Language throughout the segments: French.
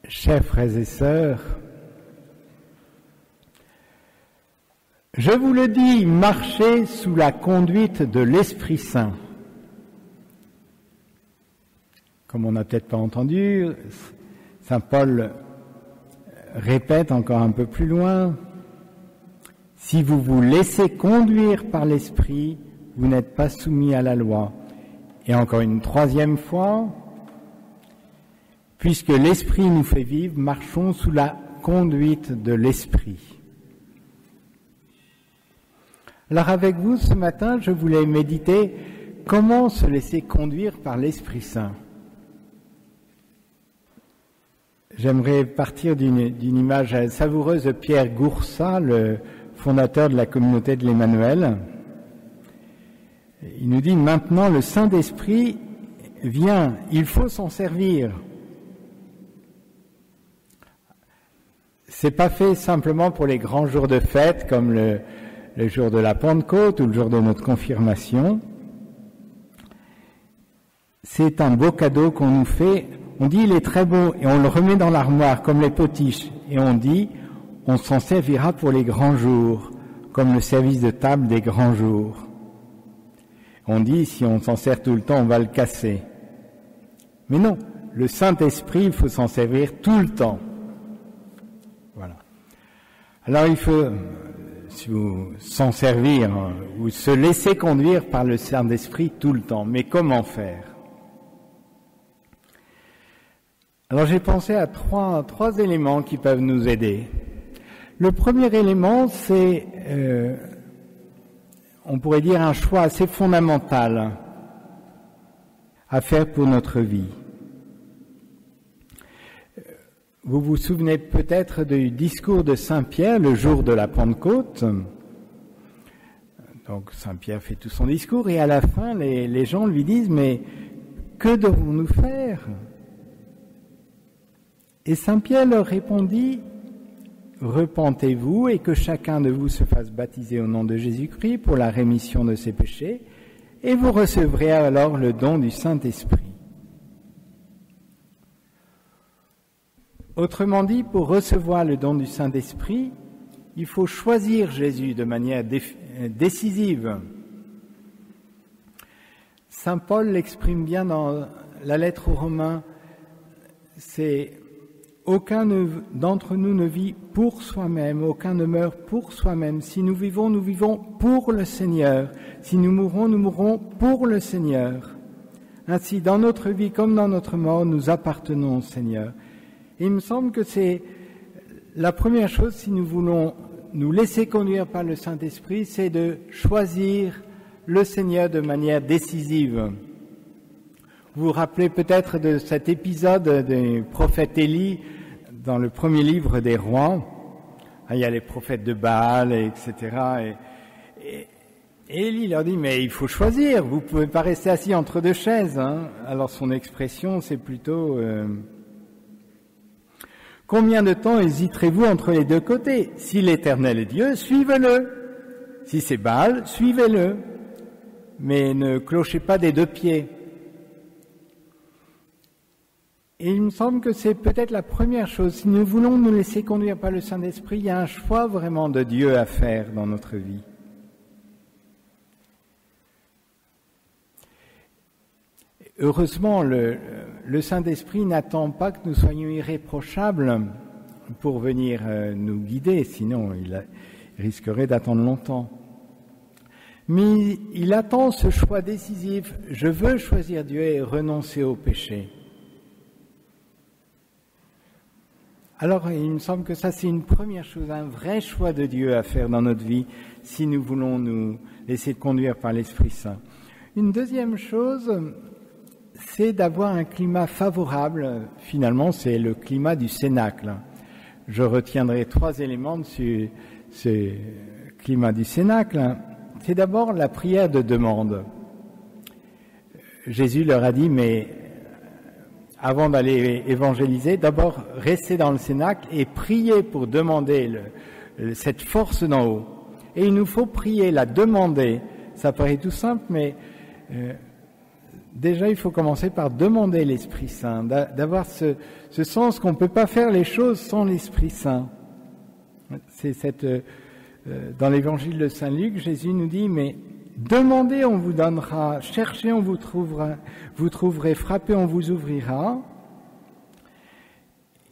Chers frères et sœurs, je vous le dis, marchez sous la conduite de l'Esprit Saint. Comme on n'a peut-être pas entendu, saint Paul répète encore un peu plus loin, « Si vous vous laissez conduire par l'Esprit, vous n'êtes pas soumis à la loi. » Et encore une troisième fois, « Puisque l'Esprit nous fait vivre, marchons sous la conduite de l'Esprit. » Alors avec vous, ce matin, je voulais méditer comment se laisser conduire par l'Esprit Saint. J'aimerais partir d'une image savoureuse de Pierre Goursat, le fondateur de la communauté de l'Emmanuel. Il nous dit maintenant le Saint-Esprit vient, il faut s'en servir. C'est pas fait simplement pour les grands jours de fête comme le jour de la Pentecôte ou le jour de notre confirmation. C'est un beau cadeau qu'on nous fait. On dit il est très beau et on le remet dans l'armoire comme les potiches et on dit on s'en servira pour les grands jours comme le service de table des grands jours. On dit si on s'en sert tout le temps on va le casser. Mais non, le Saint-Esprit il faut s'en servir tout le temps. Voilà. Alors il faut s'en servir ou se laisser conduire par le Saint-Esprit tout le temps. Mais comment faire ? Alors j'ai pensé à trois éléments qui peuvent nous aider. Le premier élément, c'est, on pourrait dire, un choix assez fondamental à faire pour notre vie. Vous vous souvenez peut-être du discours de Saint Pierre le jour de la Pentecôte. Donc Saint Pierre fait tout son discours et à la fin, les gens lui disent « Mais que devons-nous faire ?» Et Saint Pierre leur répondit « Repentez-vous et que chacun de vous se fasse baptiser au nom de Jésus-Christ pour la rémission de ses péchés, et vous recevrez alors le don du Saint-Esprit. » Autrement dit, pour recevoir le don du Saint-Esprit, il faut choisir Jésus de manière décisive. Saint Paul l'exprime bien dans la lettre aux Romains, c'est aucun d'entre nous ne vit pour soi-même, aucun ne meurt pour soi-même. Si nous vivons pour le Seigneur. Si nous mourrons pour le Seigneur. Ainsi, dans notre vie comme dans notre mort, nous appartenons au Seigneur. Et il me semble que c'est la première chose, si nous voulons nous laisser conduire par le Saint-Esprit, c'est de choisir le Seigneur de manière décisive. Vous vous rappelez peut-être de cet épisode du prophète Élie dans le premier livre des rois. Il y a les prophètes de Baal, etc. Et Élie leur dit, mais il faut choisir, vous ne pouvez pas rester assis entre deux chaises. Alors son expression, c'est plutôt... Combien de temps hésiterez-vous entre les deux côtés ? Si l'Éternel est Dieu, suivez-le. Si c'est Baal, suivez-le. Mais ne clochez pas des deux pieds. Et il me semble que c'est peut-être la première chose. Si nous voulons nous laisser conduire par le Saint-Esprit, il y a un choix vraiment de Dieu à faire dans notre vie. Heureusement, le Saint-Esprit n'attend pas que nous soyons irréprochables pour venir nous guider, sinon il risquerait d'attendre longtemps. Mais il attend ce choix décisif, je veux choisir Dieu et renoncer au péché. Alors il me semble que ça c'est une première chose, un vrai choix de Dieu à faire dans notre vie si nous voulons nous laisser conduire par l'Esprit Saint. Une deuxième chose, c'est d'avoir un climat favorable, finalement c'est le climat du Cénacle. Je retiendrai 3 éléments de ce climat du Cénacle. C'est d'abord la prière de demande. Jésus leur a dit, mais avant d'aller évangéliser, d'abord restez dans le Cénacle et priez pour demander cette force d'en haut. Et il nous faut prier, la demander. Ça paraît tout simple, mais déjà il faut commencer par demander l'Esprit Saint, d'avoir ce sens qu'on ne peut pas faire les choses sans l'Esprit Saint. C'est dans l'évangile de Saint Luc, Jésus nous dit, mais demandez, on vous donnera, cherchez, on vous trouverez, frappez, on vous ouvrira.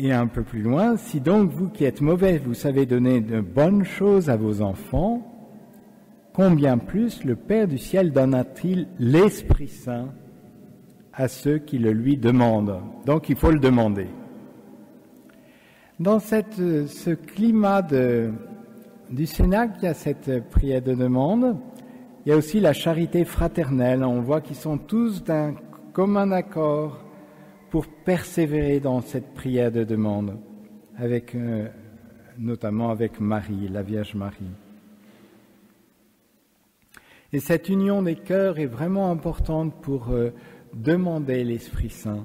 Et un peu plus loin, si donc vous qui êtes mauvais, vous savez donner de bonnes choses à vos enfants, combien plus le Père du ciel donnera-t-il l'Esprit Saint à ceux qui le lui demandent. Donc il faut le demander. Dans ce climat du Cénacle, il y a cette prière de demande. Il y a aussi la charité fraternelle. On voit qu'ils sont tous d'un commun accord pour persévérer dans cette prière de demande, notamment avec Marie, la Vierge Marie. Et cette union des cœurs est vraiment importante pour demander l'Esprit Saint.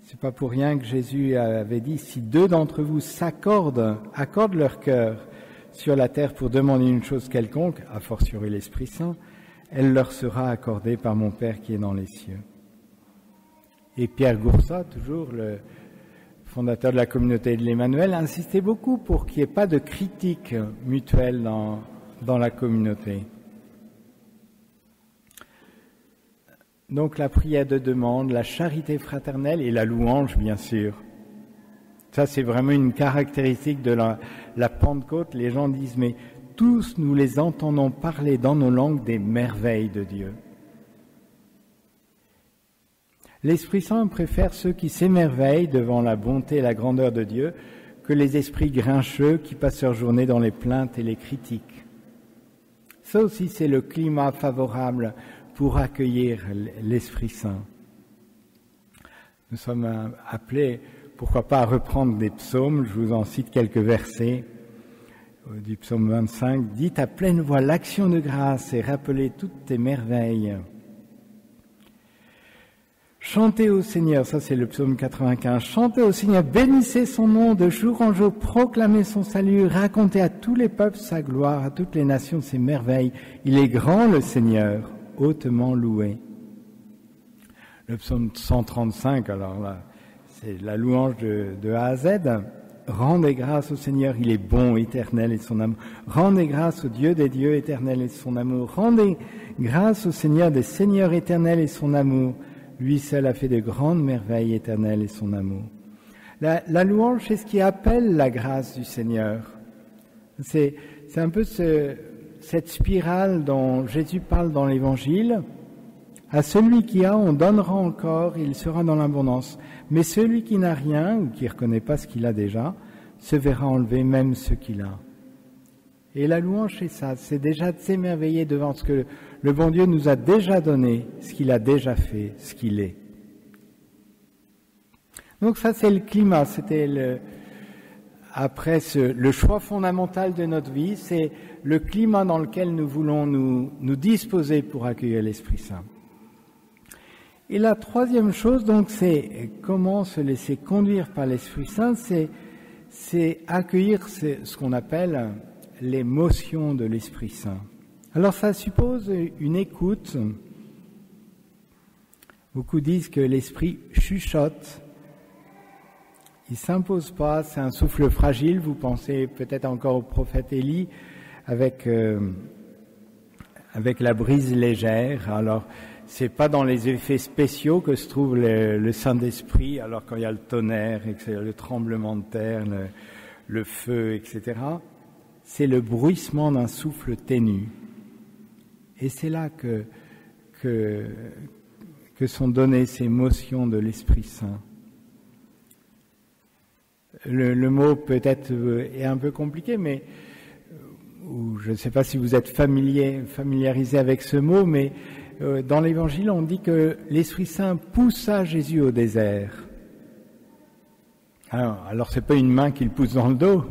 C'est pas pour rien que Jésus avait dit, si deux d'entre vous accordent leur cœur sur la terre pour demander une chose quelconque, a fortiori l'Esprit Saint, elle leur sera accordée par mon Père qui est dans les cieux. Et Pierre Goursat, toujours le fondateur de la communauté de l'Emmanuel, insistait beaucoup pour qu'il n'y ait pas de critique mutuelle dans la communauté. Donc la prière de demande, la charité fraternelle et la louange, bien sûr. Ça, c'est vraiment une caractéristique de la Pentecôte. Les gens disent, mais tous nous les entendons parler dans nos langues des merveilles de Dieu. L'Esprit Saint préfère ceux qui s'émerveillent devant la bonté et la grandeur de Dieu que les esprits grincheux qui passent leur journée dans les plaintes et les critiques. Ça aussi, c'est le climat favorable pour accueillir l'Esprit Saint. Nous sommes appelés, pourquoi pas, à reprendre des psaumes. Je vous en cite quelques versets du psaume 25. « Dites à pleine voix l'action de grâce et rappelez toutes tes merveilles. » Chantez au Seigneur, ça c'est le psaume 95, chantez au Seigneur, bénissez son nom de jour en jour, proclamez son salut, racontez à tous les peuples sa gloire, à toutes les nations ses merveilles. Il est grand le Seigneur, hautement loué. Le psaume 135, alors là, c'est la louange de A à Z. Rendez grâce au Seigneur, il est bon, éternel et son amour. Rendez grâce au Dieu des dieux, éternel et son amour. Rendez grâce au Seigneur des seigneurs, éternel et son amour. Lui seul a fait de grandes merveilles, éternelles et son amour. La louange, c'est ce qui appelle la grâce du Seigneur. C'est un peu cette spirale dont Jésus parle dans l'Évangile. À celui qui a, on donnera encore, il sera dans l'abondance. Mais celui qui n'a rien, ou qui ne reconnaît pas ce qu'il a déjà, se verra enlever même ce qu'il a. Et la louange, c'est ça, c'est déjà de s'émerveiller devant ce que le bon Dieu nous a déjà donné, ce qu'il a déjà fait, ce qu'il est. Donc ça, c'est le climat, c'était après le choix fondamental de notre vie, c'est le climat dans lequel nous voulons nous disposer pour accueillir l'Esprit Saint. Et la troisième chose, donc, c'est comment se laisser conduire par l'Esprit Saint, c'est accueillir ce qu'on appelle l'émotion de l'Esprit Saint. Alors ça suppose une écoute. Beaucoup disent que l'Esprit chuchote. Il ne s'impose pas, c'est un souffle fragile. Vous pensez peut-être encore au prophète Élie avec la brise légère. Alors, c'est pas dans les effets spéciaux que se trouve le Saint-Esprit, alors quand il y a le tonnerre, le tremblement de terre, le feu, etc. C'est le bruissement d'un souffle ténu. Et c'est là que sont données ces motions de l'Esprit Saint. Le mot peut-être est un peu compliqué, mais je ne sais pas si vous êtes familiarisé avec ce mot, mais dans l'Évangile, on dit que l'Esprit Saint poussa Jésus au désert. Alors c'est pas une main qui le pousse dans le dos.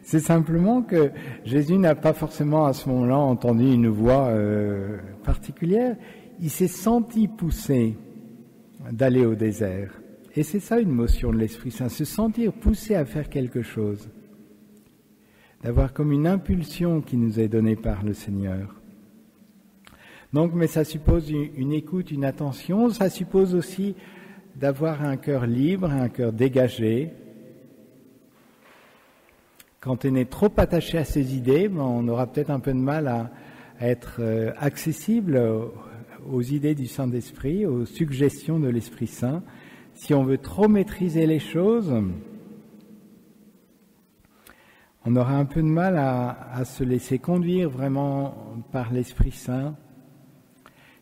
C'est simplement que Jésus n'a pas forcément à ce moment-là entendu une voix particulière. Il s'est senti poussé d'aller au désert. Et c'est ça une motion de l'Esprit Saint, se sentir poussé à faire quelque chose. D'avoir comme une impulsion qui nous est donnée par le Seigneur. Donc, mais ça suppose une écoute, une attention, ça suppose aussi d'avoir un cœur libre, un cœur dégagé. Quand on est trop attaché à ses idées, on aura peut-être un peu de mal à être accessible aux idées du Saint-Esprit, aux suggestions de l'Esprit Saint. Si on veut trop maîtriser les choses, on aura un peu de mal à se laisser conduire vraiment par l'Esprit Saint.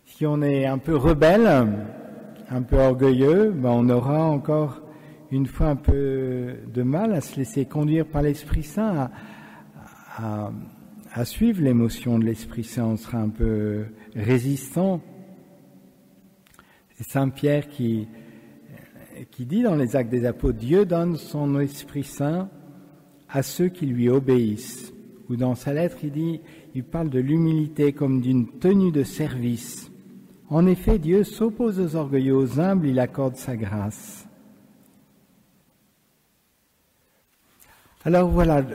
Si on est un peu rebelle, un peu orgueilleux, on aura encore une fois un peu de mal à se laisser conduire par l'Esprit Saint, à suivre l'émotion de l'Esprit Saint. On sera un peu résistant. C'est Saint Pierre qui dit dans les Actes des Apôtres, Dieu donne son Esprit Saint à ceux qui lui obéissent. Ou dans sa lettre, il parle de l'humilité comme d'une tenue de service. En effet, Dieu s'oppose aux orgueilleux, aux humbles, il accorde sa grâce. Alors voilà,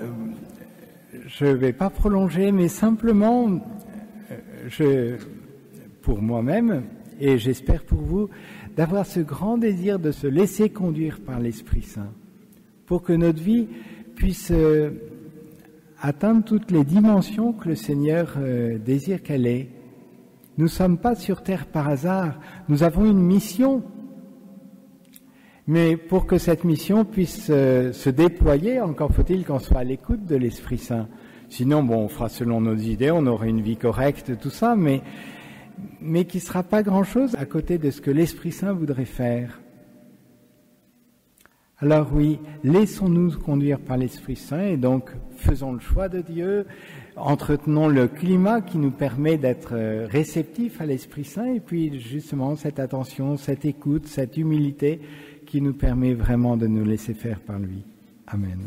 je ne vais pas prolonger, mais simplement, pour moi-même, et j'espère pour vous, d'avoir ce grand désir de se laisser conduire par l'Esprit Saint, pour que notre vie puisse atteindre toutes les dimensions que le Seigneur désire qu'elle ait. Nous ne sommes pas sur terre par hasard, nous avons une mission. Mais pour que cette mission puisse se déployer, encore faut-il qu'on soit à l'écoute de l'Esprit Saint. Sinon, on fera selon nos idées, on aura une vie correcte, tout ça, mais qui ne sera pas grand-chose à côté de ce que l'Esprit Saint voudrait faire. Alors oui, laissons-nous conduire par l'Esprit Saint et donc faisons le choix de Dieu, entretenons le climat qui nous permet d'être réceptifs à l'Esprit Saint et puis justement cette attention, cette écoute, cette humilité qui nous permet vraiment de nous laisser faire par lui. Amen.